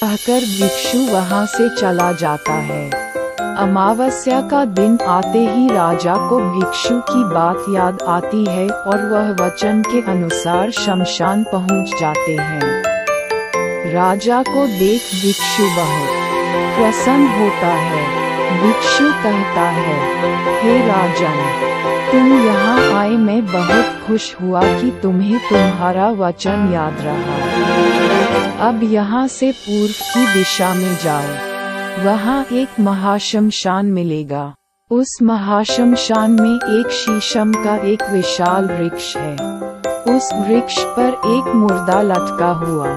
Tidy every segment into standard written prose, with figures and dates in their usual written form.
कहकर भिक्षु वहां से चला जाता है। अमावस्या का दिन आते ही राजा को भिक्षु की बात याद आती है और वह वचन के अनुसार शमशान पहुंच जाते हैं। राजा को देख भिक्षु बहुत प्रसन्न होता है। भिक्षु कहता है, हे राजन, तुम यहाँ आए मैं बहुत खुश हुआ कि तुम्हें तुम्हारा वचन याद रहा। अब यहाँ से पूर्व की दिशा में जाओ, वहाँ एक महाशमशान मिलेगा। उस महाशमशान में एक शीशम का एक विशाल वृक्ष है। उस वृक्ष पर एक मुर्दा लटका हुआ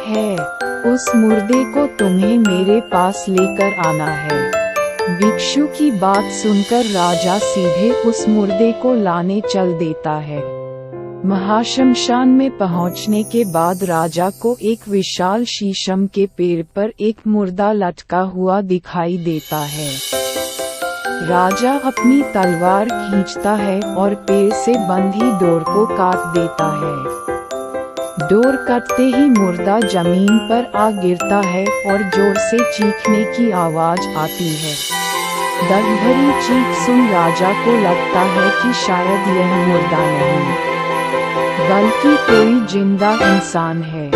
है। उस मुर्दे को तुम्हें मेरे पास लेकर आना है। भिक्षु की बात सुनकर राजा सीधे उस मुर्दे को लाने चल देता है। महाशमशान में पहुंचने के बाद राजा को एक विशाल शीशम के पेड़ पर एक मुर्दा लटका हुआ दिखाई देता है। राजा अपनी तलवार खींचता है और पेड़ से बंधी डोर को काट देता है। डोर कटते ही मुर्दा जमीन पर आ गिरता है और जोर से चीखने की आवाज आती है। दर्द भरी चीख सुन राजा को लगता है कि शायद यह मुर्दा नहीं बल्कि कोई जिंदा इंसान है।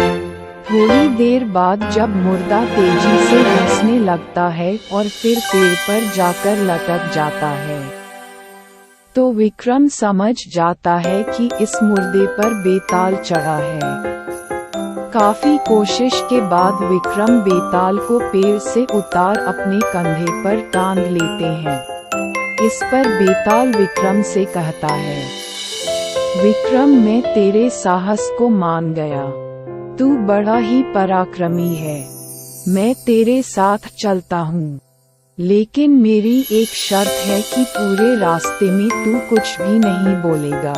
थोड़ी देर बाद जब मुर्दा तेजी से हंसने लगता है और फिर पेड़ पर जाकर लटक जाता है, तो विक्रम समझ जाता है कि इस मुर्दे पर बेताल चढ़ा है। काफी कोशिश के बाद विक्रम बेताल को पेड़ से उतार अपने कंधे पर टांग लेते हैं। इस पर बेताल विक्रम से कहता है, विक्रम, मैं तेरे साहस को मान गया। तू बड़ा ही पराक्रमी है। मैं तेरे साथ चलता हूँ, लेकिन मेरी एक शर्त है कि पूरे रास्ते में तू कुछ भी नहीं बोलेगा।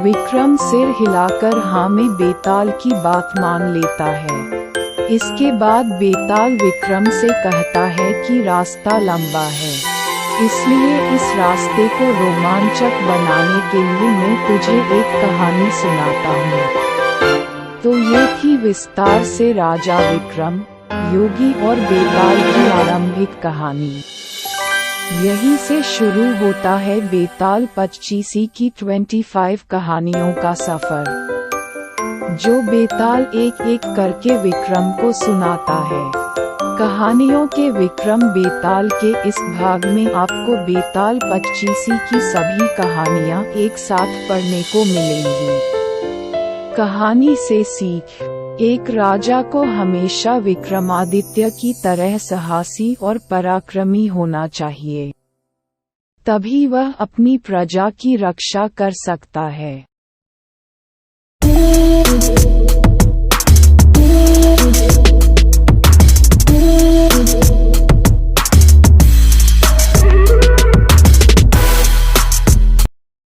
विक्रम सिर हिलाकर हाँ में बेताल की बात मान लेता है। इसके बाद बेताल विक्रम से कहता है कि रास्ता लंबा है, इसलिए इस रास्ते को रोमांचक बनाने के लिए मैं तुझे एक कहानी सुनाता हूँ। तो ये थी विस्तार से राजा विक्रम, योगी और बेताल की आरंभिक कहानी। यहीं से शुरू होता है बेताल पचीसी की 25 कहानियों का सफर, जो बेताल एक एक करके विक्रम को सुनाता है। कहानियों के विक्रम बेताल के इस भाग में आपको बेताल पचीसी की सभी कहानियाँ एक साथ पढ़ने को मिलेंगी। कहानी से सीख: एक राजा को हमेशा विक्रमादित्य की तरह साहसी और पराक्रमी होना चाहिए, तभी वह अपनी प्रजा की रक्षा कर सकता है।